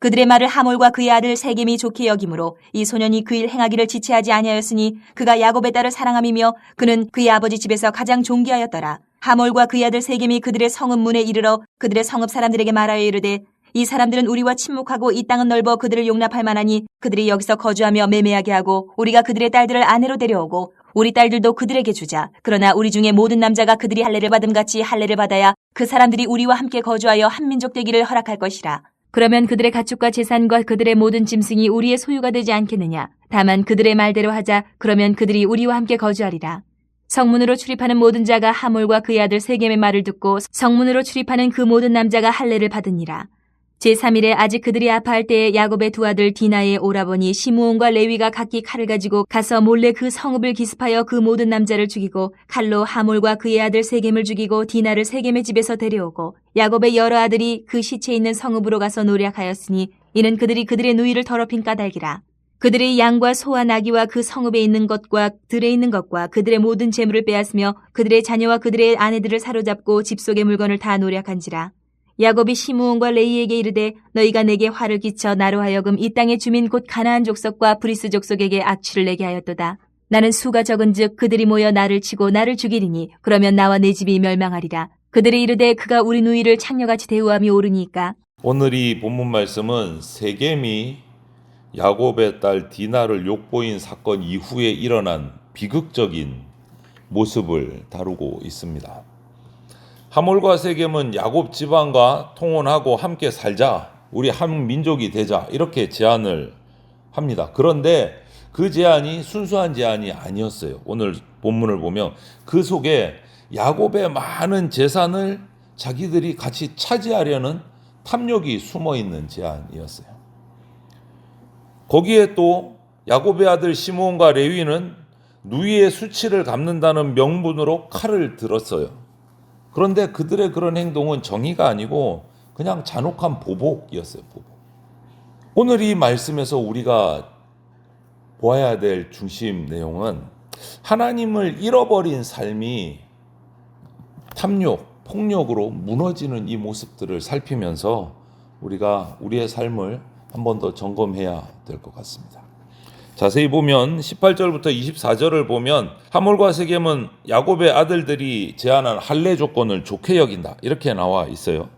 그들의 말을 하몰과 그의 아들 세겜이 좋게 여김으로 이 소년이 그 일 행하기를 지체하지 아니하였으니 그가 야곱의 딸을 사랑함이며 그는 그의 아버지 집에서 가장 존귀하였더라. 하몰과 그의 아들 세겜이 그들의 성읍 문에 이르러 그들의 성읍 사람들에게 말하여 이르되 이 사람들은 우리와 친목하고 이 땅은 넓어 그들을 용납할 만하니 그들이 여기서 거주하며 매매하게 하고 우리가 그들의 딸들을 아내로 데려오고 우리 딸들도 그들에게 주자. 그러나 우리 중에 모든 남자가 그들이 할례를 받음같이 할례를 받아야 그 사람들이 우리와 함께 거주하여 한 민족 되기를 허락할 것이라. 그러면 그들의 가축과 재산과 그들의 모든 짐승이 우리의 소유가 되지 않겠느냐. 다만 그들의 말대로 하자. 그러면 그들이 우리와 함께 거주하리라. 성문으로 출입하는 모든 자가 하몰과 그의 아들 세겜의 말을 듣고 성문으로 출입하는 그 모든 남자가 할례를 받으니라. 제3일에 아직 그들이 아파할 때에 야곱의 두 아들 디나의 오라버니 시므온과 레위가 각기 칼을 가지고 가서 몰래 그 성읍을 기습하여 그 모든 남자를 죽이고 칼로 하몰과 그의 아들 세겜을 죽이고 디나를 세겜의 집에서 데려오고 야곱의 여러 아들이 그 시체 있는 성읍으로 가서 노략하였으니 이는 그들이 그들의 누이를 더럽힌 까닭이라. 그들의 양과 소와 나귀와 그 성읍에 있는 것과 들에 있는 것과 그들의 모든 재물을 빼앗으며 그들의 자녀와 그들의 아내들을 사로잡고 집 속의 물건을 다 노략한지라. 야곱이 시므온과 레이에게 이르되 너희가 내게 화를 끼쳐 나로 하여금 이 땅의 주민 곧 가나안 족속과 브리스 족속에게 악취를 내게 하였도다. 나는 수가 적은즉 그들이 모여 나를 치고 나를 죽이리니 그러면 나와 내 집이 멸망하리라. 그들이 이르되 그가 우리 누이를 창녀같이 대우함이 옳으니까. 오늘 이 본문 말씀은 세겜이 야곱의 딸 디나를 욕보인 사건 이후에 일어난 비극적인 모습을 다루고 있습니다. 하몰과 세겜은 야곱 집안과 통혼하고 함께 살자, 우리 한 민족이 되자 이렇게 제안을 합니다. 그런데 그 제안이 순수한 제안이 아니었어요. 오늘 본문을 보면 그 속에 야곱의 많은 재산을 자기들이 같이 차지하려는 탐욕이 숨어있는 제안이었어요. 거기에 또 야곱의 아들 시므온과 레위는 누이의 수치를 갚는다는 명분으로 칼을 들었어요. 그런데 그들의 그런 행동은 정의가 아니고 그냥 잔혹한 보복이었어요. 보복. 오늘 이 말씀에서 우리가 보아야 될 중심 내용은 하나님을 잃어버린 삶이 탐욕, 폭력으로 무너지는 이 모습들을 살피면서 우리가 우리의 삶을 한 번 더 점검해야 될 것 같습니다. 자세히 보면 18절부터 24절을 보면 하몰과 세겜은 야곱의 아들들이 제안한 할례 조건을 좋게 여긴다 이렇게 나와 있어요.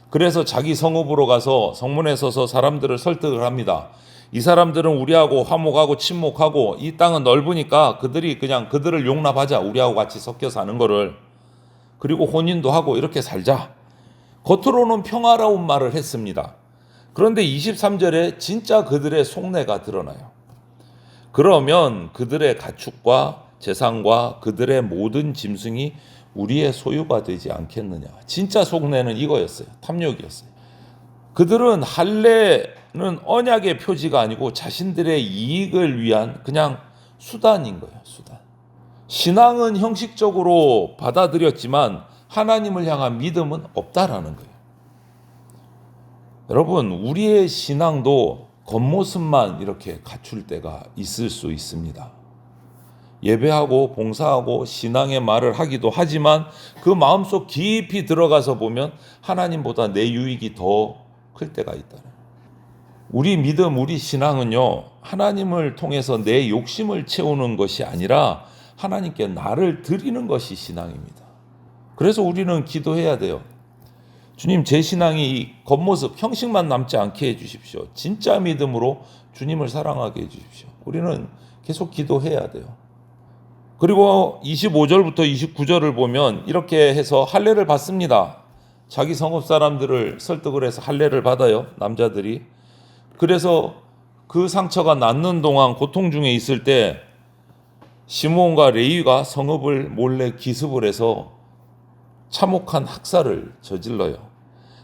그래서 자기 성읍으로 가서 성문에 서서 사람들을 설득을 합니다. 이 사람들은 우리하고 화목하고 친목하고 이 땅은 넓으니까 그들이 그냥 그들을 용납하자. 우리하고 같이 섞여 사는 거를. 그리고 혼인도 하고 이렇게 살자. 겉으로는 평화로운 말을 했습니다. 그런데 23절에 진짜 그들의 속내가 드러나요. 그러면 그들의 가축과 재산과 그들의 모든 짐승이 우리의 소유가 되지 않겠느냐. 진짜 속내는 이거였어요. 탐욕이었어요. 그들은 할례는 언약의 표지가 아니고 자신들의 이익을 위한 그냥 수단인 거예요. 수단. 신앙은 형식적으로 받아들였지만 하나님을 향한 믿음은 없다라는 거예요. 여러분, 우리의 신앙도 겉모습만 이렇게 갖출 때가 있을 수 있습니다. 예배하고 봉사하고 신앙의 말을 하기도 하지만 그 마음속 깊이 들어가서 보면 하나님보다 내 유익이 더 클 때가 있다. 우리 믿음, 우리 신앙은요, 하나님을 통해서 내 욕심을 채우는 것이 아니라 하나님께 나를 드리는 것이 신앙입니다. 그래서 우리는 기도해야 돼요. 주님, 제 신앙이 이 겉모습, 형식만 남지 않게 해주십시오. 진짜 믿음으로 주님을 사랑하게 해주십시오. 우리는 계속 기도해야 돼요. 그리고 25절부터 29절을 보면 이렇게 해서 할례를 받습니다. 자기 성읍 사람들을 설득을 해서 할례를 받아요. 남자들이. 그래서 그 상처가 낫는 동안 고통 중에 있을 때 시므온과 레위가 성읍을 몰래 기습을 해서 참혹한 학살을 저질러요.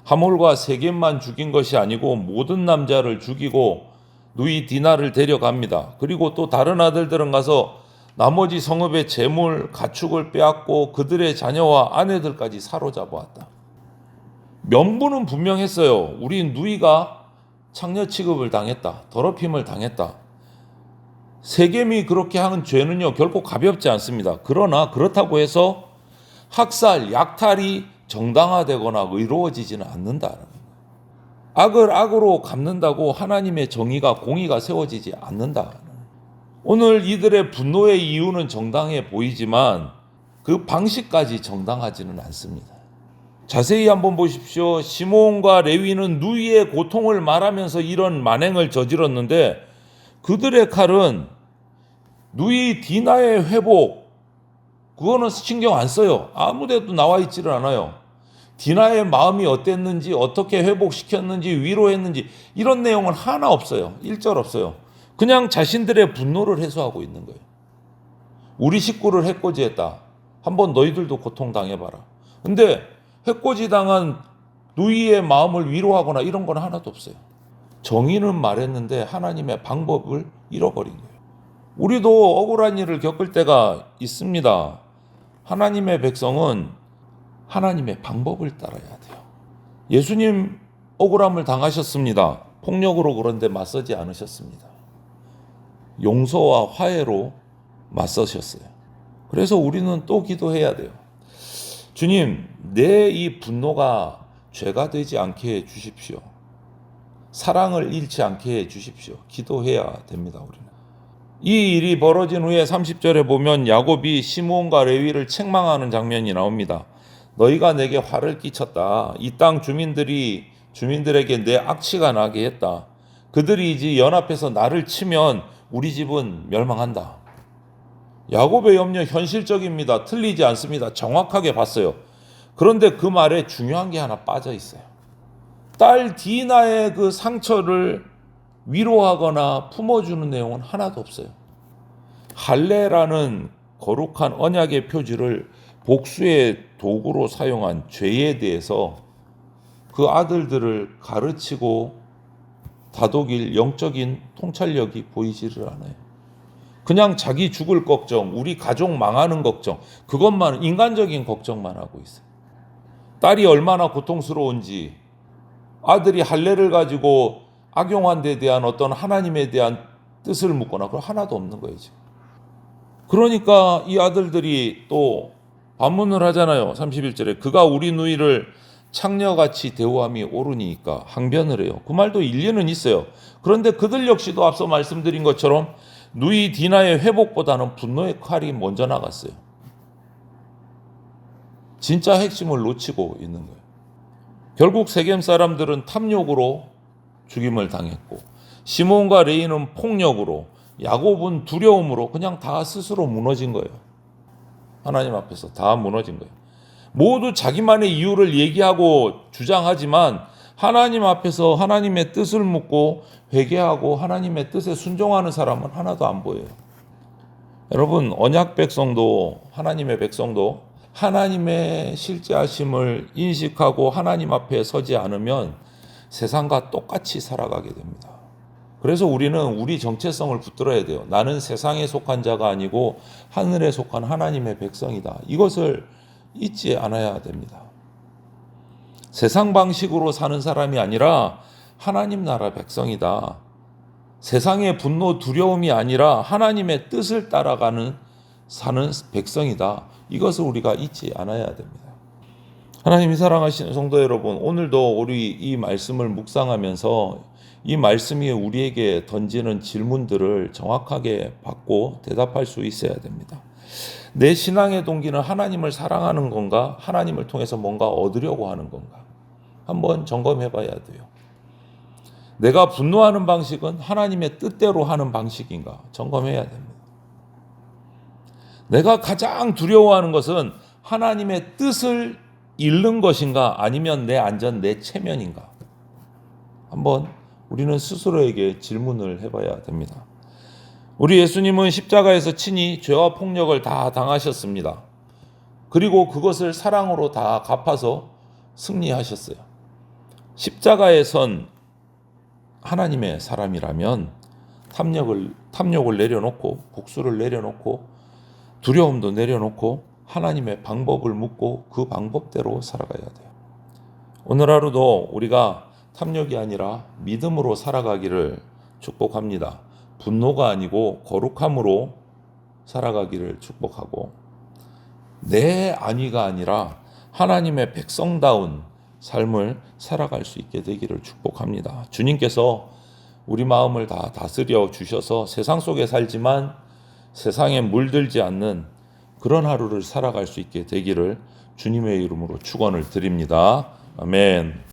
하몰과 세겜만 죽인 것이 아니고 모든 남자를 죽이고 누이 디나를 데려갑니다. 그리고 또 다른 아들들은 가서 나머지 성읍의 재물, 가축을 빼앗고 그들의 자녀와 아내들까지 사로잡아왔다. 명분은 분명했어요. 우리 누이가 창녀 취급을 당했다. 더럽힘을 당했다. 세겜이 그렇게 하는 죄는요, 결코 가볍지 않습니다. 그러나 그렇다고 해서 학살, 약탈이 정당화되거나 의로워지지는 않는다는 거예요. 악을 악으로 갚는다고 하나님의 정의가 공의가 세워지지 않는다. 오늘 이들의 분노의 이유는 정당해 보이지만 그 방식까지 정당하지는 않습니다. 자세히 한번 보십시오. 시므온과 레위는 누이의 고통을 말하면서 이런 만행을 저질렀는데 그들의 칼은 누이 디나의 회복, 그거는 신경 안 써요. 아무데도 나와 있지를 않아요. 디나의 마음이 어땠는지, 어떻게 회복시켰는지, 위로했는지 이런 내용은 하나 없어요. 1절 없어요. 그냥 자신들의 분노를 해소하고 있는 거예요. 우리 식구를 해코지했다. 한번 너희들도 고통당해봐라. 근데 해코지당한 누이의 마음을 위로하거나 이런 건 하나도 없어요. 정의는 말했는데 하나님의 방법을 잃어버린 거예요. 우리도 억울한 일을 겪을 때가 있습니다. 하나님의 백성은 하나님의 방법을 따라야 돼요. 예수님 억울함을 당하셨습니다. 폭력으로 그런데 맞서지 않으셨습니다. 용서와 화해로 맞서셨어요. 그래서 우리는 또 기도해야 돼요. 주님, 내 이 분노가 죄가 되지 않게 해 주십시오. 사랑을 잃지 않게 해 주십시오. 기도해야 됩니다, 우리는. 이 일이 벌어진 후에 30절에 보면 야곱이 시므온과 레위를 책망하는 장면이 나옵니다. 너희가 내게 화를 끼쳤다. 이 땅 주민들에게 내 악취가 나게 했다. 그들이 이제 연합해서 나를 치면 우리 집은 멸망한다. 야곱의 염려 현실적입니다. 틀리지 않습니다. 정확하게 봤어요. 그런데 그 말에 중요한 게 하나 빠져 있어요. 딸 디나의 그 상처를 위로하거나 품어주는 내용은 하나도 없어요. 할례라는 거룩한 언약의 표지를 복수의 도구로 사용한 죄에 대해서 그 아들들을 가르치고 다독일 영적인 통찰력이 보이지를 않아요. 그냥 자기 죽을 걱정, 우리 가족 망하는 걱정, 그것만 인간적인 걱정만 하고 있어요. 딸이 얼마나 고통스러운지, 아들이 할례를 가지고 악용한 데 대한 어떤 하나님에 대한 뜻을 묻거나 그거 하나도 없는 거예요, 지금. 그러니까 이 아들들이 또 반문을 하잖아요. 31절에 그가 우리 누이를 창녀같이 대우함이 옳으니까 항변을 해요. 그 말도 일리는 있어요. 그런데 그들 역시도 앞서 말씀드린 것처럼 누이 디나의 회복보다는 분노의 칼이 먼저 나갔어요. 진짜 핵심을 놓치고 있는 거예요. 결국 세겜 사람들은 탐욕으로 죽임을 당했고 시몬과 레이는 폭력으로, 야곱은 두려움으로 그냥 다 스스로 무너진 거예요. 하나님 앞에서 다 무너진 거예요. 모두 자기만의 이유를 얘기하고 주장하지만 하나님 앞에서 하나님의 뜻을 묻고 회개하고 하나님의 뜻에 순종하는 사람은 하나도 안 보여요. 여러분, 언약 백성도 하나님의 백성도 하나님의 실제하심을 인식하고 하나님 앞에 서지 않으면 세상과 똑같이 살아가게 됩니다. 그래서 우리는 우리 정체성을 붙들어야 돼요. 나는 세상에 속한 자가 아니고 하늘에 속한 하나님의 백성이다. 이것을 잊지 않아야 됩니다. 세상 방식으로 사는 사람이 아니라 하나님 나라 백성이다. 세상의 분노, 두려움이 아니라 하나님의 뜻을 따라가는 사는 백성이다. 이것을 우리가 잊지 않아야 됩니다. 하나님이 사랑하시는 성도 여러분, 오늘도 우리 이 말씀을 묵상하면서 이 말씀이 우리에게 던지는 질문들을 정확하게 받고 대답할 수 있어야 됩니다. 내 신앙의 동기는 하나님을 사랑하는 건가? 하나님을 통해서 뭔가 얻으려고 하는 건가? 한번 점검해 봐야 돼요. 내가 분노하는 방식은 하나님의 뜻대로 하는 방식인가? 점검해야 됩니다. 내가 가장 두려워하는 것은 하나님의 뜻을 잃는 것인가? 아니면 내 안전, 내 체면인가? 한번 우리는 스스로에게 질문을 해봐야 됩니다. 우리 예수님은 십자가에서 친히 죄와 폭력을 다 당하셨습니다. 그리고 그것을 사랑으로 다 갚아서 승리하셨어요. 십자가에 선 하나님의 사람이라면 탐욕을 내려놓고 복수를 내려놓고 두려움도 내려놓고 하나님의 방법을 묻고 그 방법대로 살아가야 돼요. 오늘 하루도 우리가 탐욕이 아니라 믿음으로 살아가기를 축복합니다. 분노가 아니고 거룩함으로 살아가기를 축복하고 내 안위가 아니라 하나님의 백성다운 삶을 살아갈 수 있게 되기를 축복합니다. 주님께서 우리 마음을 다 다스려 주셔서 세상 속에 살지만 세상에 물들지 않는 그런 하루를 살아갈 수 있게 되기를 주님의 이름으로 축원을 드립니다. 아멘.